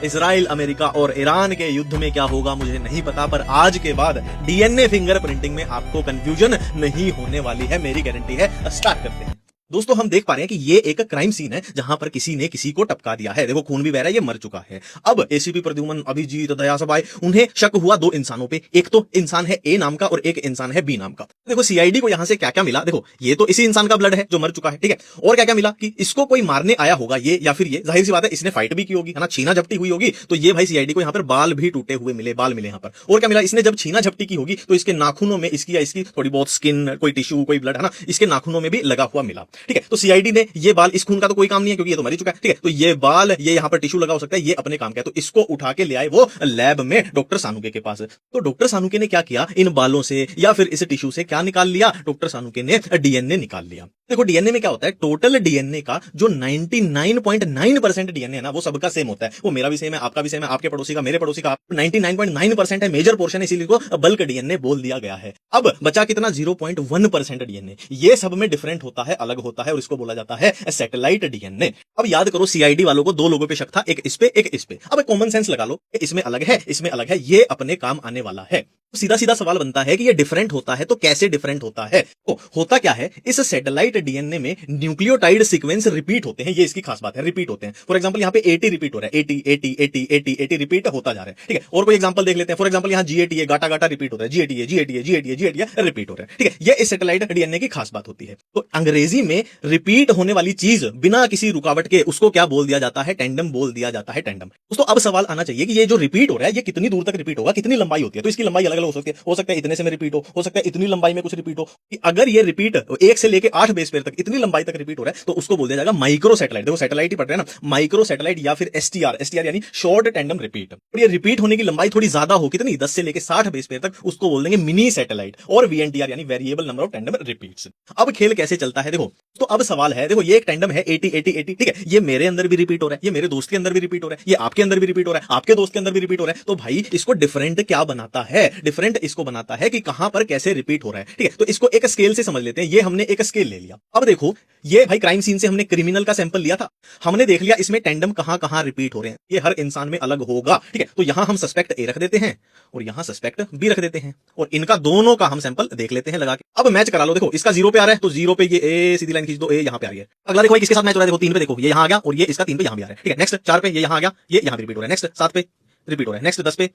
Israel, America और Iran के युद्ध में क्या होगा मुझे नहीं पता, पर आज के बाद डीएनए फिंगरप्रिंटिंग में आपको कंफ्यूजन नहीं होने वाली है, मेरी गारंटी है। स्टार्ट करते हैं। दोस्तों हम देख पा रहे हैं कि ये एक क्राइम सीन है जहां पर किसी ने किसी को टपका दिया है। देखो खून भी बह रहा है, ये मर चुका है। अब एसीपी प्रद्युमन, अभिजीत, दया सबाई, उन्हें शक हुआ दो इंसानों पे। एक तो इंसान है ए नाम का और एक इंसान है बी नाम का। देखो सीआईडी को यहां से क्या क्या मिला, देखो ये तो इसी इंसान का ब्लड है जो मर चुका है, ठीक है। और क्या क्या मिला कि इसको कोई मारने आया होगा ये, या फिर ये जाहिर सी बात है इसने फाइट भी की होगी, है ना, छीना झपटी हुई होगी। तो ये भाई सीआईडी को यहाँ पर बाल भी टूटे हुए मिले, बाल मिले यहाँ पर। और क्या मिला, इसने जब छीना झपटी की होगी तो इसके नाखूनों में इसकी या इसकी थोड़ी बहुत स्किन, कोई टिश्यू, कोई ब्लड, है ना, इसके नाखूनों में भी लगा हुआ मिला, ठीक है। तो सीआईडी ने ये बाल, इस खून का तो कोई काम नहीं है क्योंकि ये तो मर ही चुका है, ठीक है। तो ये बाल, ये यहाँ पर टिश्यू लगा हो सकता है, ये अपने काम का है। तो इसको उठा के ले आए वो लैब में डॉक्टर सानुके के पास। तो डॉक्टर सानुके ने क्या किया, इन बालों से या फिर इस टिश्यू से क्या निकाल लिया, डॉक्टर सानुके ने डीएनए निकाल लिया। देखो डीएनए में क्या होता है, टोटल डीएनए का जो 99.9% डीएनए है ना, वो सबका सेम होता है। वो मेरा भी सेम है, आपका भी सेम है, आपके पड़ोसी का, मेरे पड़ोसी का 99.9% है, मेजर पोर्शन है, इसीलिए इसको बल्क डीएनए बोल दिया गया है। अब बचा कितना, 0.1% डीएनए। ये सब में डिफरेंट होता है, अलग होता है, और इसको बोला जाता है सैटेलाइट डीएनए। अब याद करो सीआईडी वालों को दो लोगों पे शक था, एक इस पे एक इस पे। अब कॉमन सेंस लगा लो, इसमें अलग है, इसमें अलग है, ये अपने काम आने वाला है। सीधा सीधा सवाल बनता है कि ये डिफरेंट होता है तो कैसे डिफरेंट होता है। तो होता क्या है, इस सैटेलाइट डीएनए में न्यूक्लियोटाइड सीक्वेंस रिपीट होते हैं, ये इसकी खास बात है, रिपीट होते हैं। फॉर एग्जांपल यहाँ पे 80 रिपीट हो रहा है, 80 80 80 80 80 रिपीट होता जा रहा है, ठीक है। और कोई एग्जांपल देख लेते हैं। फॉर एग्जांपल यहाँ जीएटी है, गाटा गाटा रिपीट होता है, जीएटी है, जीएटी है, जीएटी है, जीएटी है, रिपीट हो रहा है, ठीक है। ये इस सैटेलाइट डीएनए की खास बात होती है। तो अंग्रेजी में रिपीट होने वाली चीज बिना किसी रुकावट के, उसको क्या बोल दिया जाता है, टेंडम बोल दिया जाता है, टेंडम। दोस्तों अब सवाल आना चाहिए कि ये जो रिपीट हो रहा है ये कितनी दूर तक रिपीट होगा, कितनी लंबाई होती है। तो इसकी लंबाई अलग अलग हो सकता है इतने से में रिपीट हो सकता है इतनी लंबाई में कुछ रिपीट हो। कि अगर ये रिपीट 1 से लेके 8 बेस पेयर तक इतनी लंबाई तक रिपीट हो रहा है तो उसको बोल दिया जाएगा माइक्रो सैटेलाइट। देखो सैटेलाइट ही पढ़ रहे हैं ना, माइक्रो सैटेलाइट या फिर एसटीआर, एसटीआर यानी शॉर्ट टेंडम रिपीट। और ये रिपीट होने की लंबाई थोड़ी ज्यादा हो, कितनी, 10 से लेके 60 बेस पेयर तक, उसको बोल देंगे मिनी सैटेलाइट। और वीएनटीआर यानी variable number of tandem repeats. अब खेल कैसे चलता है देखो। तो अब सवाल है, देखो ये एक टेंडम है 80 80 80, ठीक है। ये मेरे अंदर भी रिपीट हो रहा है, ये मेरे दोस्त के अंदर भी रिपीट हो रहा है, ये आपके अंदर भी रिपीट हो रहा है, आपके दोस्त के अंदर भी रिपीट हो रहा है। तो भाई इसको डिफरेंट क्या बनाता है, डिफरेंट इसको बनाता है कि कहां पर कैसे रिपीट हो रहा है, ठीक है। तो इसको एक स्केल से समझ लेते हैं। ये हमने एक स्केल ले लिया। अब देखो ये भाई क्राइम सीन से हमने क्रिमिनल का सैंपल लिया था, हमने देख लिया इसमें टेंडम कहां कहां रिपीट हो रहे हैं, ये हर इंसान में अलग होगा, ठीक है। तो यहां हम सस्पेक्ट ए रख देते हैं और यहां सस्पेक्ट बी रख देते हैं, और इनका दोनों का हम सैंपल देख लेते हैं लगा के। अब मैच करा लो, देखो इसका 0 पे आ रहा है तो 0 पे ये ए, सीधी लाइन खींच दो, ए यहां पे आ रही है। अगला देखो किसके साथ मैच हो रहा है, देखो 3 पे देखो ये यहां आ गया और ये इसका 3 पे यहां भी आ रहा है, ठीक है। नेक्स्ट 4 पे ये यहां आ गया, ये यहां भी रिपीट हो रहा है। नेक्स्ट 7 पे रिपीट हो रहा है, नेक्स्ट 10 पे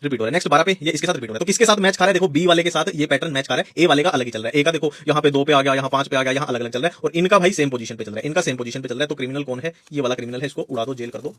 रिपीट हो रहा है, नेक्स्ट 12 पे ये इसके साथ रिपीट हो रहा है। तो किसके साथ मैच खा रहा है, देखो बी वाले के साथ ये पैटर्न मैच खा रहा है, ए वाले का अलग ही चल रहा है। ए का देखो यहाँ पे 2 पे आ गया, यहाँ 5 पे आ गया, यहाँ अलग अलग चल रहा है, और इनका भाई सेम पोजीशन पे चल रहा है, इनका सेम पोजीशन पे चल रहा है। तो क्रिमिनल कौन है, ये वाला क्रिमिनल है, इसको उड़ा दो, जेल कर दो।